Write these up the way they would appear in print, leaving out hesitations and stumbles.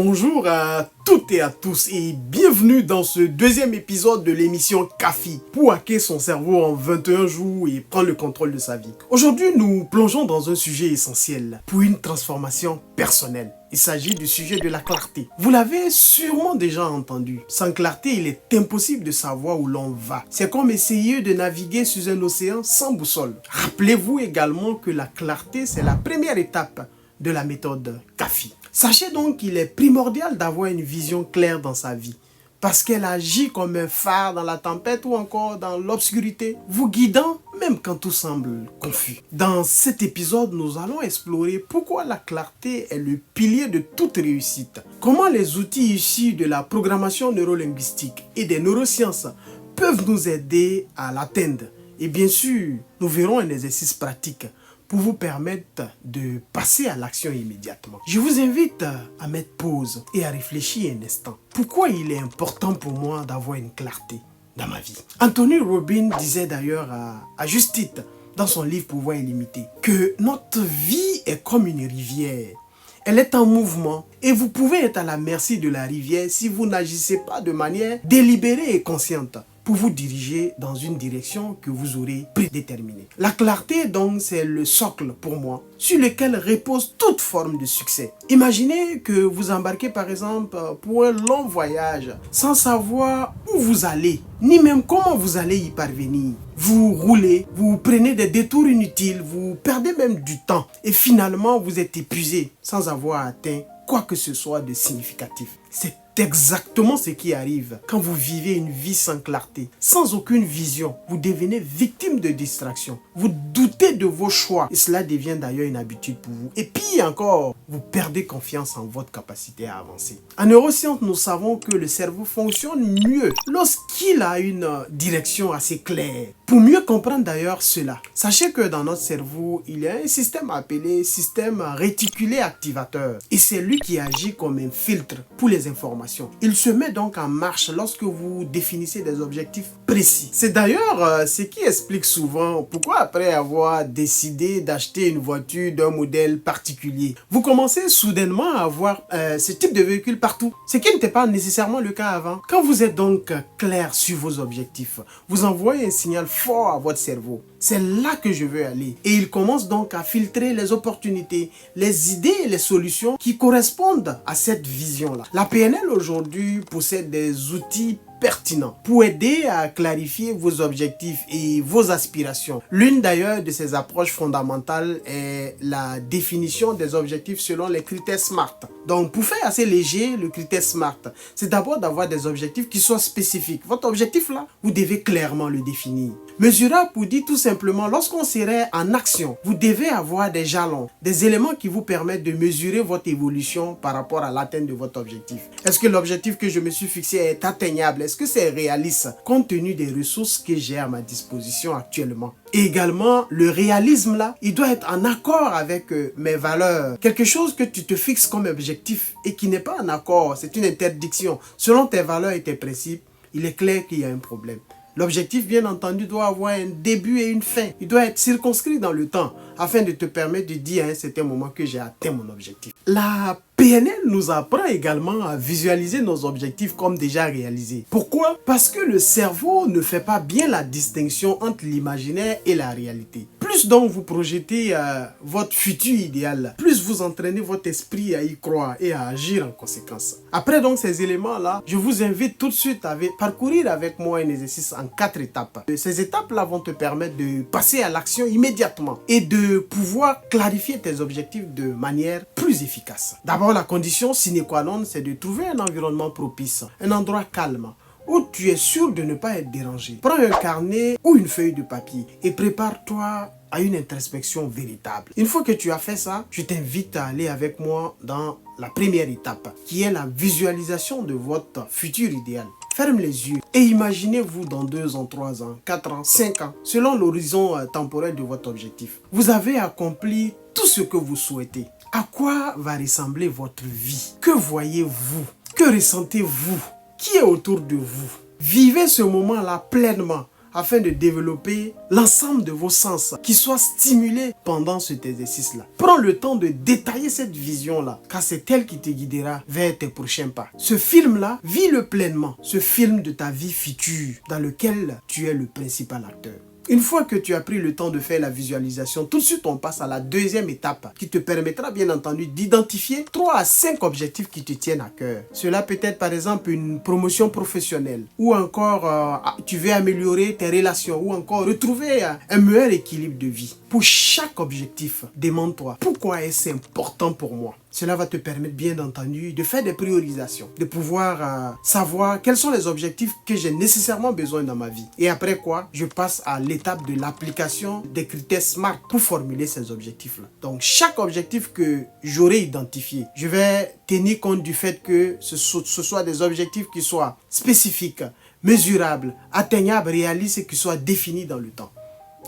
Bonjour à toutes et à tous et bienvenue dans ce deuxième épisode de l'émission CAFI pour hacker son cerveau en 21 jours et prendre le contrôle de sa vie. Aujourd'hui, nous plongeons dans un sujet essentiel pour une transformation personnelle. Il s'agit du sujet de la clarté. Vous l'avez sûrement déjà entendu. Sans clarté, il est impossible de savoir où l'on va. C'est comme essayer de naviguer sur un océan sans boussole. Rappelez-vous également que la clarté, c'est la première étape de la méthode CAFI. Sachez donc qu'il est primordial d'avoir une vision claire dans sa vie, parce qu'elle agit comme un phare dans la tempête ou encore dans l'obscurité, vous guidant même quand tout semble confus. Dans cet épisode, nous allons explorer pourquoi la clarté est le pilier de toute réussite, comment les outils issus de la programmation neurolinguistique et des neurosciences peuvent nous aider à l'atteindre. Et bien sûr, nous verrons un exercice pratique pour vous permettre de passer à l'action immédiatement. Je vous invite à mettre pause et à réfléchir un instant. Pourquoi il est important pour moi d'avoir une clarté dans ma vie? Anthony Robbins disait d'ailleurs à juste titre dans son livre Pouvoir illimité que notre vie est comme une rivière. Elle est en mouvement et vous pouvez être à la merci de la rivière si vous n'agissez pas de manière délibérée et consciente pour vous diriger dans une direction que vous aurez prédéterminée. La clarté, donc, c'est le socle pour moi, sur lequel repose toute forme de succès. Imaginez que vous embarquez par exemple pour un long voyage sans savoir où vous allez, ni même comment vous allez y parvenir. Vous roulez, vous prenez des détours inutiles, vous perdez même du temps et finalement vous êtes épuisé sans avoir atteint quoi que ce soit de significatif. C'est exactement ce qui arrive quand vous vivez une vie sans clarté, sans aucune vision. Vous devenez victime de distraction. Vous doutez de vos choix et cela devient d'ailleurs une habitude pour vous. Et puis encore, vous perdez confiance en votre capacité à avancer. En neurosciences, nous savons que le cerveau fonctionne mieux lorsqu'il a une direction assez claire. Pour mieux comprendre d'ailleurs cela, sachez que dans notre cerveau, il y a un système appelé système réticulé activateur. Et c'est lui qui agit comme un filtre pour les informations. Il se met donc en marche lorsque vous définissez des objectifs précis. C'est d'ailleurs ce qui explique souvent pourquoi après avoir décidé d'acheter une voiture d'un modèle particulier, vous commencez soudainement à avoir ce type de véhicule partout. Ce qui n'était pas nécessairement le cas avant. Quand vous êtes donc clair sur vos objectifs, vous envoyez un signal fort à votre cerveau. C'est là que je veux aller. Et il commence donc à filtrer les opportunités, les idées et les solutions qui correspondent à cette vision-là. La PNL aujourd'hui possède des outils pertinents pour aider à clarifier vos objectifs et vos aspirations. L'une d'ailleurs de ces approches fondamentales est la définition des objectifs selon les critères SMART. Donc pour faire assez léger, le critère SMART, c'est d'abord d'avoir des objectifs qui soient spécifiques. Votre objectif là, vous devez clairement le définir. Mesurable pour dire tout simplement, lorsqu'on serait en action, vous devez avoir des jalons, des éléments qui vous permettent de mesurer votre évolution par rapport à l'atteinte de votre objectif. Est-ce que l'objectif que je me suis fixé est atteignable? Est-ce que c'est réaliste compte tenu des ressources que j'ai à ma disposition actuellement? Et également, le réalisme là, il doit être en accord avec mes valeurs. Quelque chose que tu te fixes comme objectif et qui n'est pas en accord, c'est une interdiction. Selon tes valeurs et tes principes, il est clair qu'il y a un problème. L'objectif, bien entendu, doit avoir un début et une fin. Il doit être circonscrit dans le temps afin de te permettre de dire à un certain moment que j'ai atteint mon objectif. La PNL nous apprend également à visualiser nos objectifs comme déjà réalisés. Pourquoi? Parce que le cerveau ne fait pas bien la distinction entre l'imaginaire et la réalité. Plus donc vous projetez votre futur idéal, plus vous entraînez votre esprit à y croire et à agir en conséquence. Après donc ces éléments-là, je vous invite tout de suite à parcourir avec moi un exercice en 4 étapes. Ces étapes-là vont te permettre de passer à l'action immédiatement et de pouvoir clarifier tes objectifs de manière plus efficace. D'abord, la condition sine qua non, c'est de trouver un environnement propice, un endroit calme, où tu es sûr de ne pas être dérangé. Prends un carnet ou une feuille de papier et prépare-toi à une introspection véritable. Une fois que tu as fait ça, je t'invite à aller avec moi dans la première étape, qui est la visualisation de votre futur idéal. Ferme les yeux et imaginez-vous dans 2 ans, 3 ans, 4 ans, 5 ans, selon l'horizon temporel de votre objectif. Vous avez accompli tout ce que vous souhaitez. À quoi va ressembler votre vie? Que voyez-vous? Que ressentez-vous? Qui est autour de vous? Vivez ce moment-là pleinement afin de développer l'ensemble de vos sens qui soient stimulés pendant cet exercice-là. Prends le temps de détailler cette vision-là, car c'est elle qui te guidera vers tes prochains pas. Ce film-là, vis-le pleinement. Ce film de ta vie future dans lequel tu es le principal acteur. Une fois que tu as pris le temps de faire la visualisation, tout de suite on passe à la deuxième étape qui te permettra bien entendu d'identifier 3 à 5 objectifs qui te tiennent à cœur. Cela peut être par exemple une promotion professionnelle ou encore tu veux améliorer tes relations ou encore retrouver un meilleur équilibre de vie. Pour chaque objectif, demande-toi pourquoi est-ce important pour moi. Cela va te permettre bien entendu de faire des priorisations, de pouvoir savoir quels sont les objectifs que j'ai nécessairement besoin dans ma vie. Et après quoi, je passe à l'étape de l'application des critères SMART pour formuler ces objectifs-là. Donc chaque objectif que j'aurai identifié, je vais tenir compte du fait que ce soit des objectifs qui soient spécifiques, mesurables, atteignables, réalistes et qui soient définis dans le temps.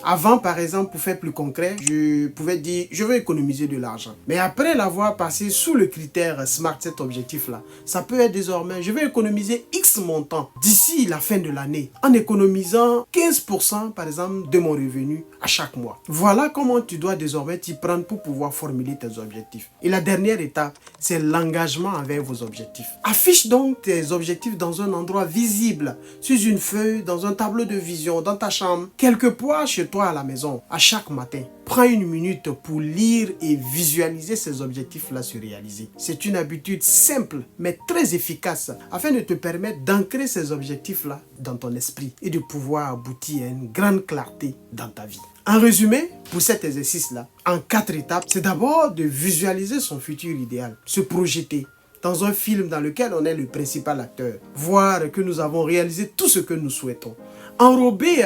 Avant, par exemple, pour faire plus concret, je pouvais dire, je veux économiser de l'argent. Mais après l'avoir passé sous le critère SMART, cet objectif-là, ça peut être désormais, je veux économiser X montant d'ici la fin de l'année, en économisant 15% par exemple de mon revenu à chaque mois. Voilà comment tu dois désormais t'y prendre pour pouvoir formuler tes objectifs. Et la dernière étape, c'est l'engagement avec vos objectifs. Affiche donc tes objectifs dans un endroit visible, sur une feuille, dans un tableau de vision, dans ta chambre, quelque part chez toi à la maison, à chaque matin. Prends une minute pour lire et visualiser ces objectifs-là se réaliser. C'est une habitude simple, mais très efficace, afin de te permettre d'ancrer ces objectifs-là dans ton esprit et de pouvoir aboutir à une grande clarté dans ta vie. En résumé, pour cet exercice-là, en 4 étapes, c'est d'abord de visualiser son futur idéal, se projeter dans un film dans lequel on est le principal acteur, voir que nous avons réalisé tout ce que nous souhaitons, enrober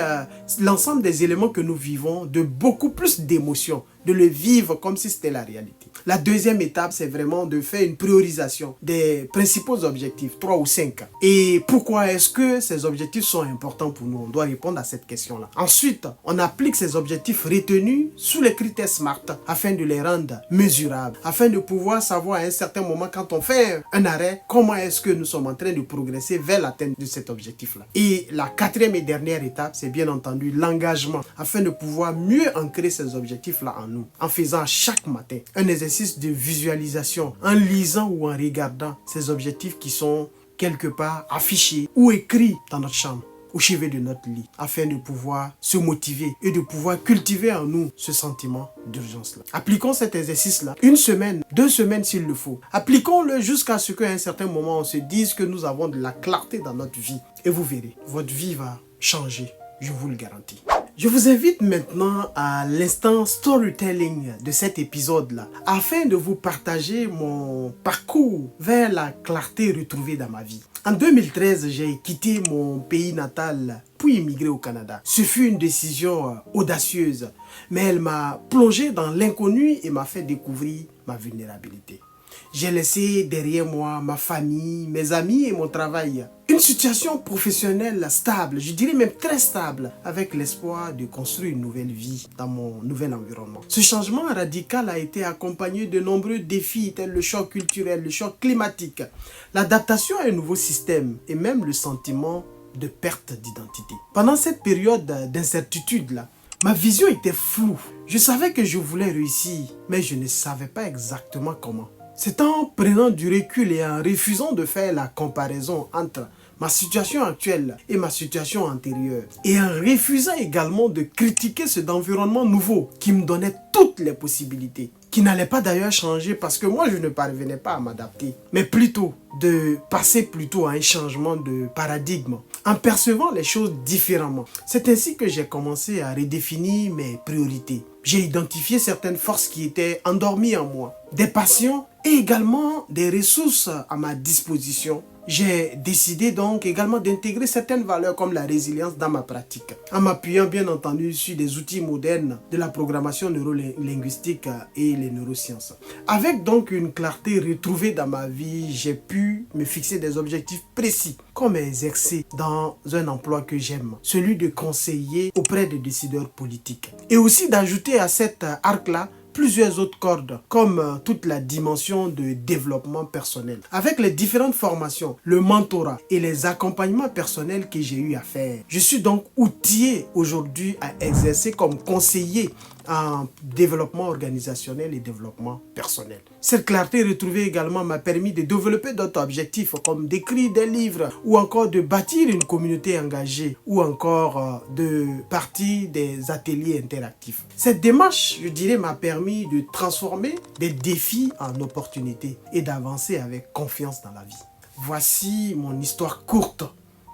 l'ensemble des éléments que nous vivons de beaucoup plus d'émotions, de le vivre comme si c'était la réalité. La deuxième étape, c'est vraiment de faire une priorisation des principaux objectifs, 3 ou 5. Et pourquoi est-ce que ces objectifs sont importants pour nous? On doit répondre à cette question-là. Ensuite, on applique ces objectifs retenus sous les critères SMART afin de les rendre mesurables, afin de pouvoir savoir à un certain moment, quand on fait un arrêt, comment est-ce que nous sommes en train de progresser vers l'atteinte de cet objectif-là. Et la quatrième et dernière étape, c'est bien entendu l'engagement, afin de pouvoir mieux ancrer ces objectifs-là en nous, en faisant chaque matin un exercice de visualisation, en lisant ou en regardant ces objectifs qui sont quelque part affichés ou écrits dans notre chambre, au chevet de notre lit, afin de pouvoir se motiver et de pouvoir cultiver en nous ce sentiment d'urgence-là. Appliquons cet exercice-là 1 semaine, 2 semaines s'il le faut. Appliquons-le jusqu'à ce qu'à un certain moment, on se dise que nous avons de la clarté dans notre vie. Et vous verrez, votre vie va changer, je vous le garantis. Je vous invite maintenant à l'instant storytelling de cet épisode-là, afin de vous partager mon parcours vers la clarté retrouvée dans ma vie. En 2013, j'ai quitté mon pays natal pour immigrer au Canada. Ce fut une décision audacieuse, mais elle m'a plongé dans l'inconnu et m'a fait découvrir ma vulnérabilité. J'ai laissé derrière moi ma famille, mes amis et mon travail. Une situation professionnelle stable, je dirais même très stable, avec l'espoir de construire une nouvelle vie dans mon nouvel environnement. Ce changement radical a été accompagné de nombreux défis tels le choc culturel, le choc climatique, l'adaptation à un nouveau système et même le sentiment de perte d'identité. Pendant cette période d'incertitude-là, ma vision était floue. Je savais que je voulais réussir, mais je ne savais pas exactement comment. C'est en prenant du recul et en refusant de faire la comparaison entre ma situation actuelle et ma situation antérieure, et en refusant également de critiquer cet environnement nouveau qui me donnait toutes les possibilités, qui n'allait pas d'ailleurs changer parce que moi je ne parvenais pas à m'adapter, mais plutôt de passer plutôt à un changement de paradigme, en percevant les choses différemment. C'est ainsi que j'ai commencé à redéfinir mes priorités. J'ai identifié certaines forces qui étaient endormies en moi, des passions et également des ressources à ma disposition. J'ai décidé donc également d'intégrer certaines valeurs comme la résilience dans ma pratique, en m'appuyant bien entendu sur des outils modernes de la programmation neurolinguistique et les neurosciences. Avec donc une clarté retrouvée dans ma vie, j'ai pu me fixer des objectifs précis, comme exercer dans un emploi que j'aime, celui de conseiller auprès des décideurs politiques. Et aussi d'ajouter à cet arc-là plusieurs autres cordes, comme toute la dimension de développement personnel. Avec les différentes formations, le mentorat et les accompagnements personnels que j'ai eu à faire, je suis donc outillé aujourd'hui à exercer comme conseiller en développement organisationnel et développement personnel. Cette clarté retrouvée également m'a permis de développer d'autres objectifs comme d'écrire des livres ou encore de bâtir une communauté engagée ou encore de partir des ateliers interactifs. Cette démarche, je dirais, m'a permis de transformer des défis en opportunités et d'avancer avec confiance dans la vie. Voici mon histoire courte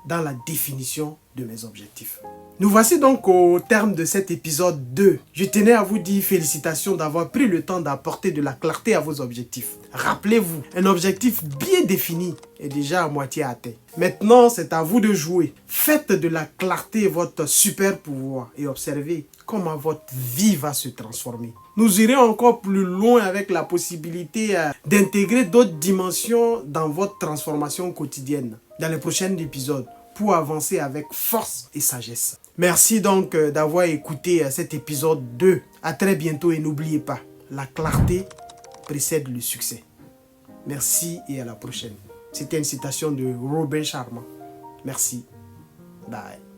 dans la définition de mes objectifs. Nous voici donc au terme de cet épisode 2. Je tenais à vous dire félicitations d'avoir pris le temps d'apporter de la clarté à vos objectifs. Rappelez-vous, un objectif bien défini est déjà à moitié atteint. Maintenant, c'est à vous de jouer. Faites de la clarté votre super pouvoir et observez comment votre vie va se transformer. Nous irons encore plus loin avec la possibilité d'intégrer d'autres dimensions dans votre transformation quotidienne dans les prochains épisodes pour avancer avec force et sagesse. Merci donc d'avoir écouté cet épisode 2. À très bientôt et n'oubliez pas, la clarté précède le succès. Merci et à la prochaine. C'était une citation de Robin Sharma. Merci. Bye.